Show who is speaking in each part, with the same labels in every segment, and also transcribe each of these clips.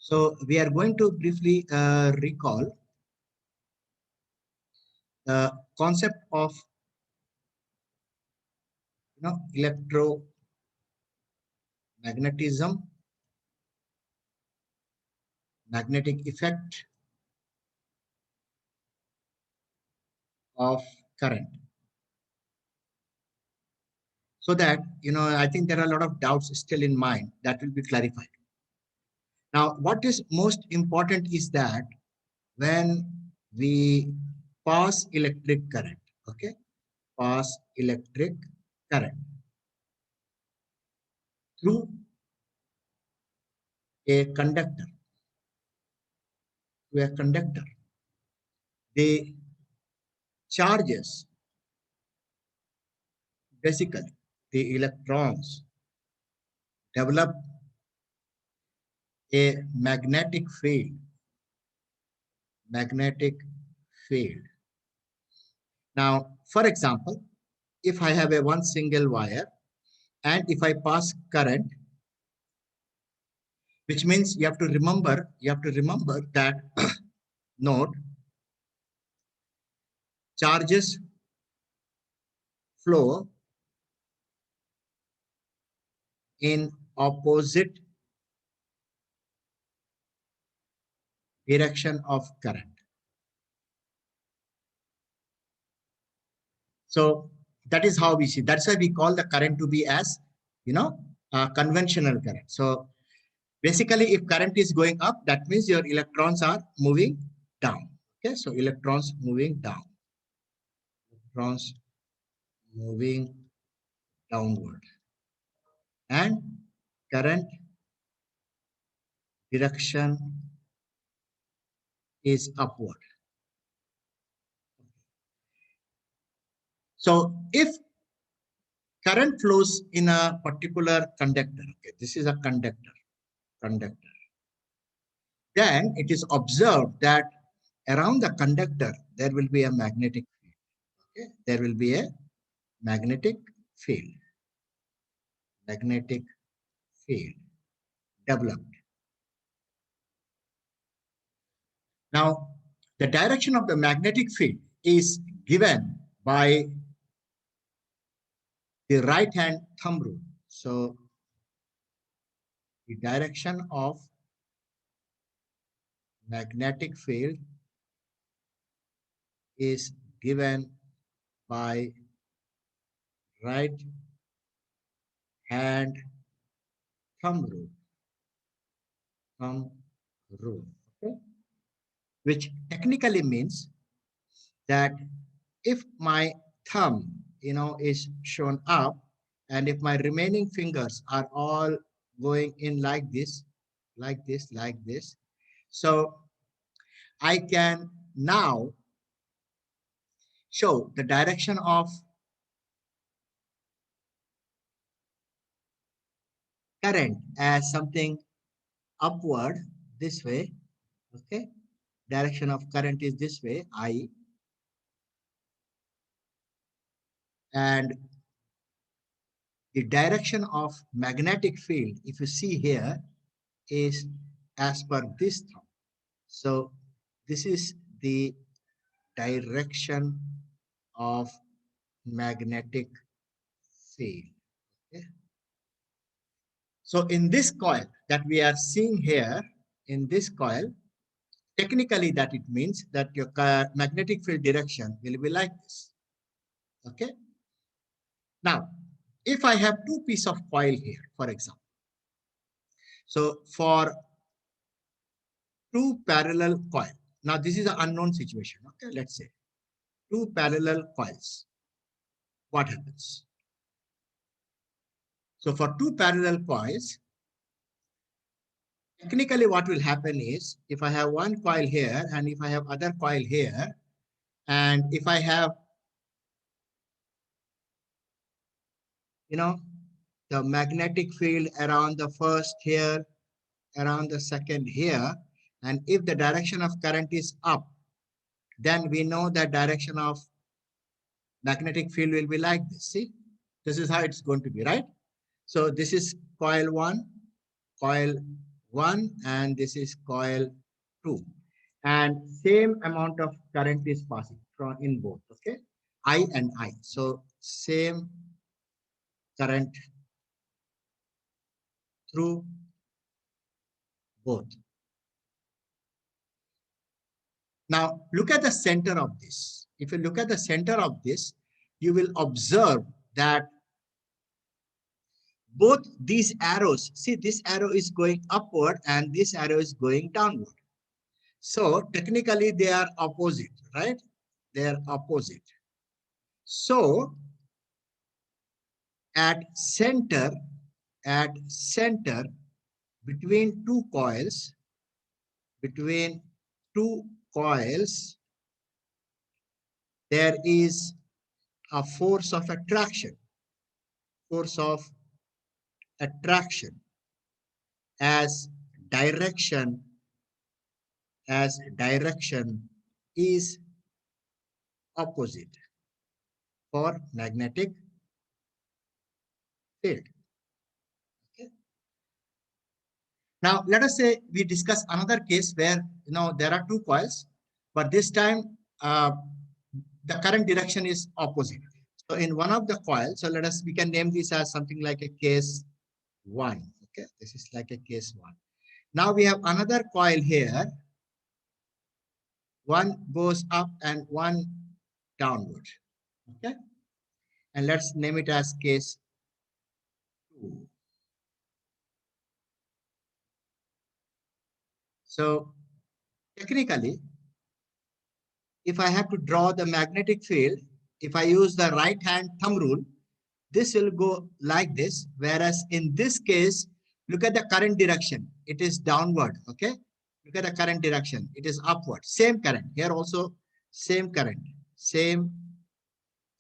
Speaker 1: So we are going to briefly recall the concept of electromagnetism, magnetic effect of current. So that I think there are a lot of doubts still in mind that will be clarified. Now, what is most important is that when we pass electric current, okay, pass electric current through a conductor, the charges, basically the electrons, develop a magnetic field. Now, for example, if I have a one single wire and if I pass current, which means you have to remember that note, charges flow in opposite direction of current. So that is how we see. That's why we call the current to be as conventional current. So basically, if current is going up, that means your electrons are moving down. Okay, so electrons moving down, electrons moving downward, and current direction is upward. So if current flows in a particular conductor, okay, this is a conductor, then it is observed that around the conductor there will be a magnetic field. Okay, there will be a magnetic field, magnetic field developed. Now, the direction of the magnetic field is given by the right hand thumb rule. So the direction of magnetic field is given by right hand thumb rule, okay? Which technically means that if my thumb, is shown up, and if my remaining fingers are all going in like this, like this, so I can now show the direction of current as something upward this way. Okay, direction of current is this way, I, and the direction of magnetic field, if you see here, is as per this thumb. So this is the direction of magnetic field. Okay. So in this coil that we are seeing here, in this coil, technically that it means that your magnetic field direction will be like this. Okay. Now, if I have two pieces of coil here, for example, so for two parallel coil, now this is an unknown situation. Okay, let's say two parallel coils. What happens? So for two parallel coils, technically what will happen is if I have one coil here and if I have other coil here, and if I have, the magnetic field around the first here, around the second here, and if the direction of current is up, then we know that direction of magnetic field will be like this. See, this is how it's going to be, right? So this is coil 1, 1 and this is coil 2, and same amount of current is passing from in both. Okay, I and I, so same current through both. Now look at the center of this. If you look at the center of this, you will observe that both these arrows, see, this arrow is going upward and this arrow is going downward. So technically they are opposite, right? They are opposite. So at center between between two coils, there is a force of attraction, force of attraction as direction is opposite for magnetic field. Okay. Now let us say we discuss another case where there are two coils, but this time the current direction is opposite. So in one of the coils, so we can name this as something like a case 1. Okay, this is like a case 1. Now we have another coil here. One goes up and one downward. Okay, and let's name it as case 2. So technically, if I have to draw the magnetic field, if I use the right hand thumb rule, this will go like this. Whereas in this case, look at the current direction. It is downward. Okay. Look at the current direction. It is upward. Same current. Here also same current. Same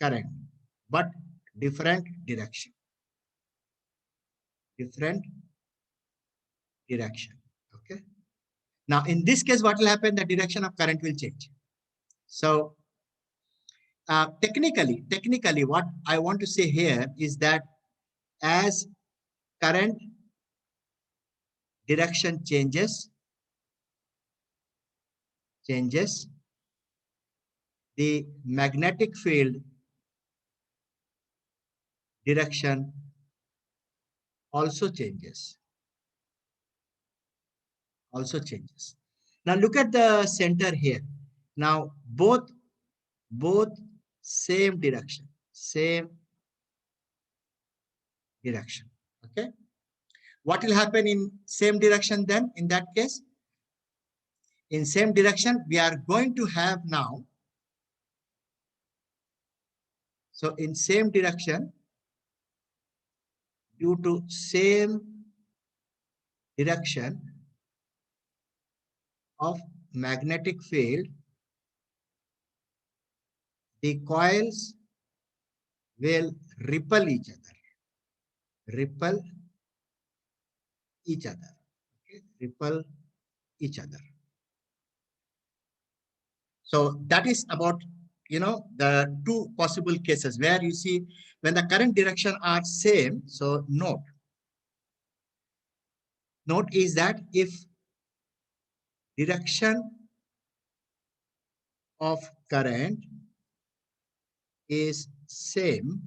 Speaker 1: current. But different direction. Different direction. Okay. Now in this case, what will happen? The direction of current will change. So technically, what I want to say here is that as current direction changes, the magnetic field direction also changes. Now look at the center here. Now both same direction. Okay. What will happen in same direction then? In that case, in same direction, we are going to have now. So in same direction, due to same direction of magnetic field, the coils will repel each other. Okay? Repel each other. So that is about the two possible cases where you see when the current direction are same. So note is that if direction of current is same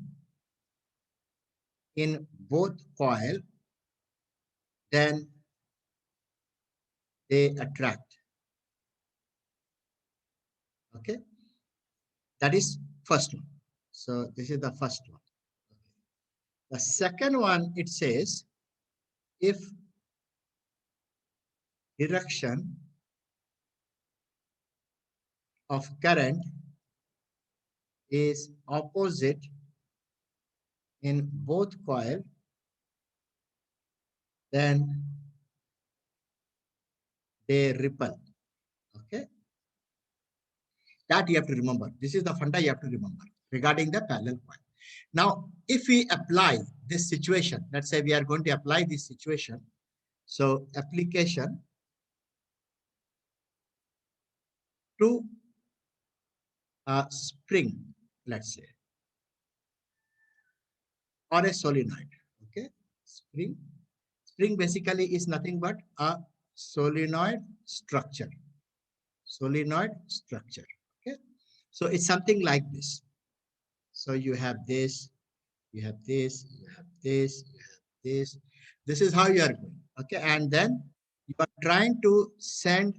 Speaker 1: in both coil, then they attract. Okay, that is first one. So this is the first one. The second one, it says if direction of current is opposite in both coil, then they repel. Okay, that you have to remember. This is the funda you have to remember regarding the parallel coil. Now if we apply this situation, let's say we are going to apply this situation. So application to a spring, let's say, or a solenoid. Okay, spring Spring basically is nothing but a solenoid structure. Solenoid structure. Okay. So it's something like this. So you have this, you have this, you have this, you have this. This is how you are going. Okay. And then you are trying to send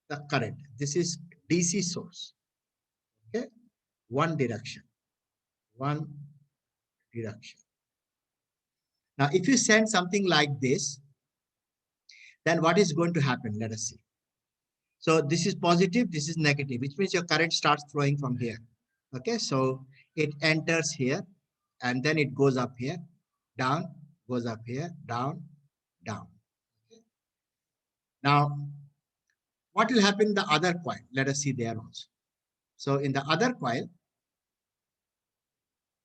Speaker 1: the current. This is DC source. Okay. One direction. One direction. Now, if you send something like this, then what is going to happen? Let us see. So this is positive, this is negative, which means your current starts flowing from here. Okay, so it enters here and then it goes up here, down, goes up here, down, down. Okay. Now, what will happen in the other coil? Let us see there also. So in the other coil,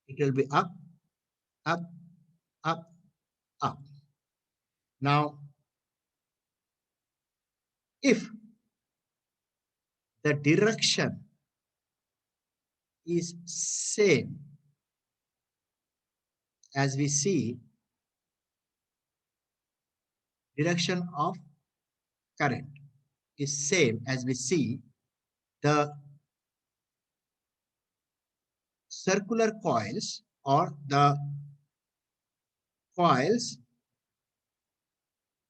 Speaker 1: it will be up, up, up, up. Now, if the direction is same as we see direction of current is same as we see the circular coils or the coils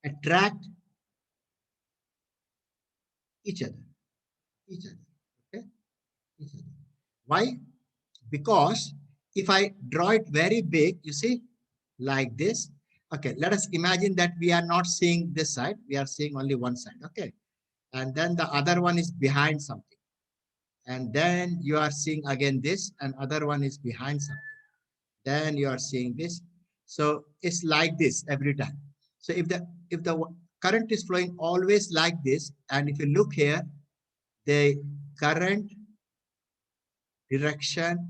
Speaker 1: attract each other, okay, each other. Why? Because if I draw it very big, you see, like this. Okay, let us imagine that we are not seeing this side, we are seeing only one side, okay? And then the other one is behind something. And then you are seeing again this, and other one is behind something. Then you are seeing this. So it's like this every time. So if the current is flowing always like this, and if you look here, the current direction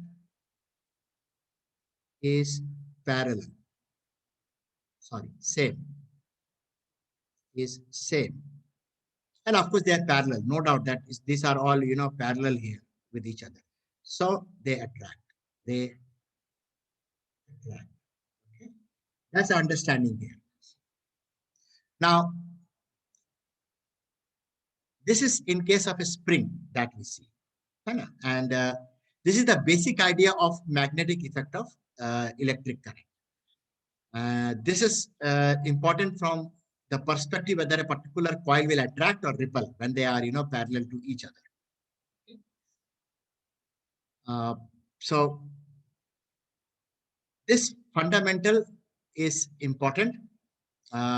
Speaker 1: is parallel. Sorry, same. Is same. And of course, they are parallel. No doubt that these are all, parallel here with each other. So they attract. They attract. Okay? That's the understanding here. Now, this is in case of a spring that we see. And this is the basic idea of magnetic effect of electric current. This is important from the perspective whether a particular coil will attract or repel when they are, parallel to each other. Okay. So this fundamental is important.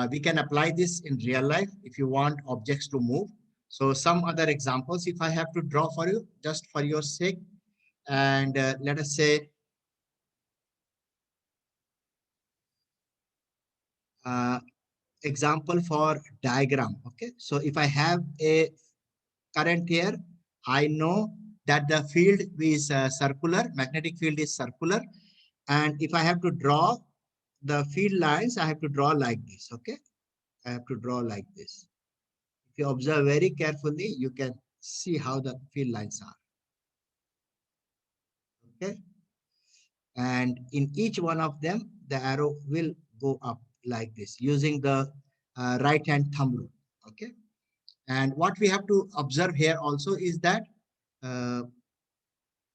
Speaker 1: We can apply this in real life if you want objects to move. So some other examples, if I have to draw for you, just for your sake, and let us say, example for diagram. Okay, so if I have a current here, I know that the field is circular, magnetic field is circular, and if I have to draw the field lines, I have to draw like this. Okay, I have to draw like this. If you observe very carefully, you can see how the field lines are. Okay, and in each one of them, the arrow will go up like this using the right hand thumb rule. Okay. And what we have to observe here also is that uh,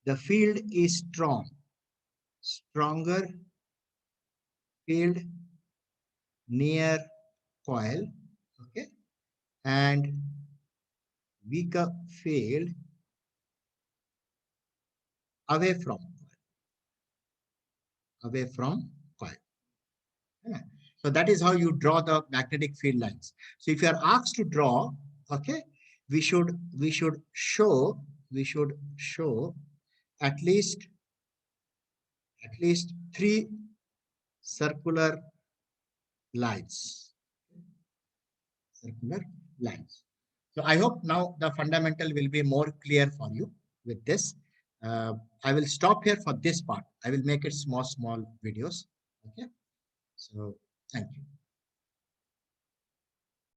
Speaker 1: the field is strong, stronger field near coil, okay, and weaker field away from coil. Yeah. So that is how you draw the magnetic field lines. So if you are asked to draw, okay, we should show at least three circular lines. Circular lines. So I hope now the fundamental will be more clear for you with this. I will stop here for this part. I will make it small videos. Okay. So thank you.